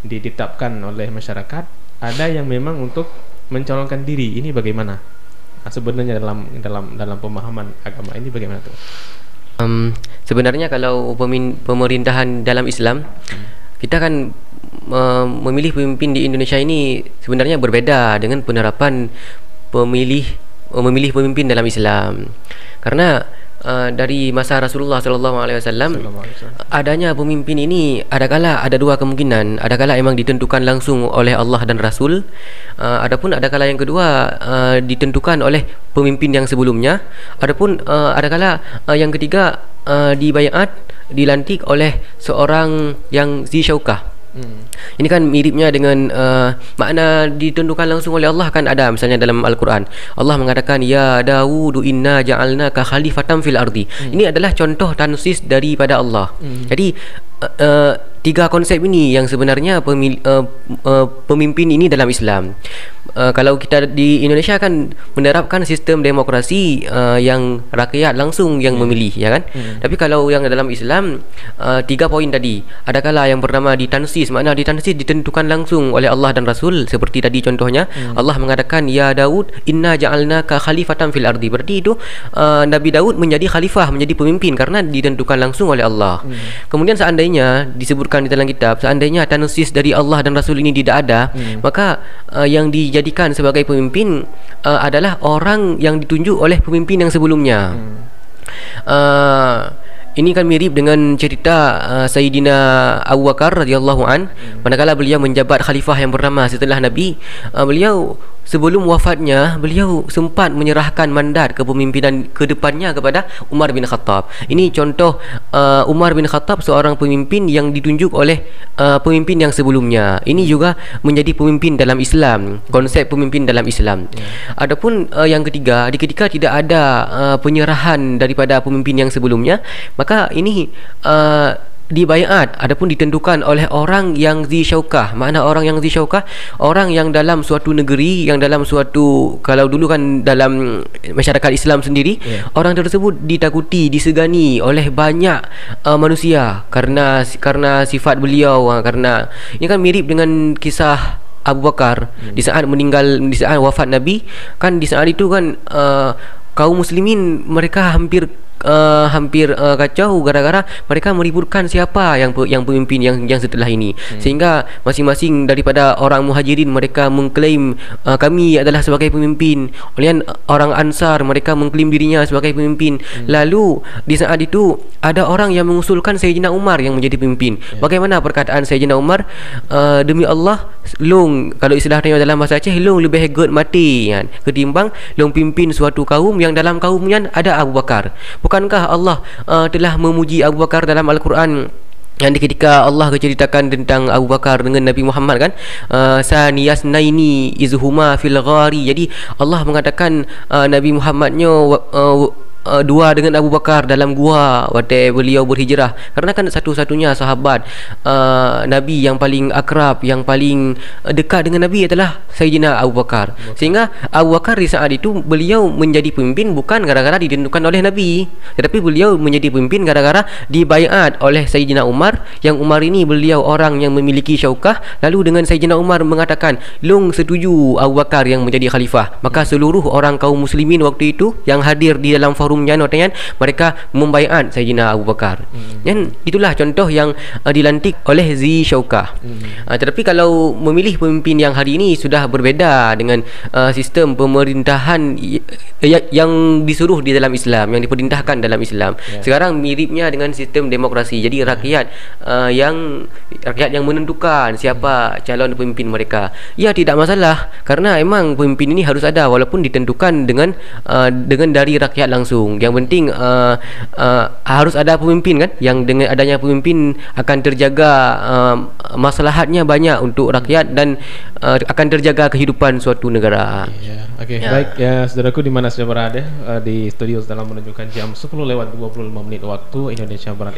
ditetapkan oleh masyarakat, ada yang memang untuk mencalonkan diri. Ini bagaimana? Nah, sebenarnya dalam pemahaman agama ini bagaimana tuh? Sebenarnya kalau pemerintahan dalam Islam, kita kan memilih pemimpin di Indonesia ini sebenarnya berbeda dengan penerapan memilih pemimpin dalam Islam. Karena dari masa Rasulullah SAW, adanya pemimpin ini ada dua kemungkinan. Adakala memang ditentukan langsung oleh Allah dan Rasul, adapun adakala yang kedua ditentukan oleh pemimpin yang sebelumnya, adapun adakala yang ketiga dibayat, dilantik oleh seorang yang zi syaukah. Ini kan miripnya dengan makna ditentukan langsung oleh Allah kan ada misalnya dalam Al-Quran. Allah mengatakan ya Dawud inna ja'alnaka khalifatan fil ardi. Ini adalah contoh tansis daripada Allah. Jadi tiga konsep ini yang sebenarnya pemimpin ini dalam Islam. Kalau kita di Indonesia kan menerapkan sistem demokrasi yang rakyat langsung yang memilih, ya kan? Tapi kalau yang dalam Islam, tiga poin tadi, adakala yang pertama ditansis, makna ditansis ditentukan langsung oleh Allah dan Rasul, seperti tadi contohnya Allah mengatakan ya Daud inna ja'alnaka khalifatan fil ardi. Berarti itu Nabi Daud menjadi khalifah, menjadi pemimpin karena ditentukan langsung oleh Allah. Kemudian seandainya disebutkan di dalam kitab, seandainya tansis dari Allah dan Rasul ini tidak ada, maka yang dijadikan sebagai pemimpin adalah orang yang ditunjuk oleh pemimpin yang sebelumnya. Ini kan mirip dengan cerita Sayyidina Abu Bakar radhiyallahu an, manakala beliau menjabat khalifah yang pertama setelah Nabi. Beliau sebelum wafatnya, beliau sempat menyerahkan mandat kepemimpinan ke depannya kepada Umar bin Khattab. Ini contoh Umar bin Khattab seorang pemimpin yang ditunjuk oleh pemimpin yang sebelumnya. Ini juga menjadi pemimpin dalam Islam, konsep pemimpin dalam Islam. Adapun yang ketiga, ketika tidak ada penyerahan daripada pemimpin yang sebelumnya, maka ini dibayat, adapun ditentukan oleh orang yang zi syaukah. Makna orang yang zi syaukah, orang yang dalam suatu negeri, yang dalam suatu, kalau dulu kan dalam masyarakat Islam sendiri, orang tersebut ditakuti, disegani oleh banyak manusia karena sifat beliau. Karena ini kan mirip dengan kisah Abu Bakar di saat wafat Nabi. Kan di saat itu kan kaum muslimin mereka hampir kacau gara-gara mereka meributkan siapa yang pemimpin yang setelah ini, sehingga masing-masing daripada orang Muhajirin mereka mengklaim kami adalah sebagai pemimpin, kemudian orang Ansar mereka mengklaim dirinya sebagai pemimpin. Lalu di saat itu ada orang yang mengusulkan Sayyidina Umar yang menjadi pemimpin. Bagaimana perkataan Sayyidina Umar? Demi Allah, long, kalau istilahnya dalam bahasa Aceh, long lebih hebat mati kan, ketimbang long pimpin suatu kaum yang dalam kaumnya ada Abu Bakar. Bukankah Allah telah memuji Abu Bakar dalam Al-Quran, yang ketika Allah ceritakan tentang Abu Bakar dengan Nabi Muhammad kan, saniyasnaini izhuma fil ghari. Jadi Allah mengatakan Nabi Muhammadnya dua dengan Abu Bakar dalam gua waktu beliau berhijrah, karena kan satu-satunya sahabat Nabi yang paling akrab, yang paling dekat dengan Nabi adalah Sayyidina Abu Bakar. Sehingga Abu Bakar di saat itu beliau menjadi pemimpin bukan gara-gara ditentukan oleh Nabi, tetapi beliau menjadi pemimpin gara-gara dibayat oleh Sayyidina Umar, yang Umar ini beliau orang yang memiliki syaukah. Lalu dengan Sayyidina Umar mengatakan long setuju Abu Bakar yang menjadi khalifah, maka seluruh orang kaum muslimin waktu itu yang hadir di dalam forum mereka membaiat Sayyidina Abu Bakar. Dan itulah contoh yang dilantik oleh zi syaukah. Tetapi kalau memilih pemimpin yang hari ini sudah berbeda dengan sistem pemerintahan yang disuruh di dalam Islam, yang diperintahkan dalam Islam. Sekarang miripnya dengan sistem demokrasi. Jadi rakyat yang menentukan siapa calon pemimpin mereka. Ya, tidak masalah, karena emang pemimpin ini harus ada walaupun ditentukan dengan dari rakyat langsung. Yang penting harus ada pemimpin kan, yang dengan adanya pemimpin akan terjaga maslahatnya banyak untuk rakyat dan akan terjaga kehidupan suatu negara. Baik ya saudaraku, di mana saudara berada di studio dalam menunjukkan jam 10:25 waktu Indonesia Barat.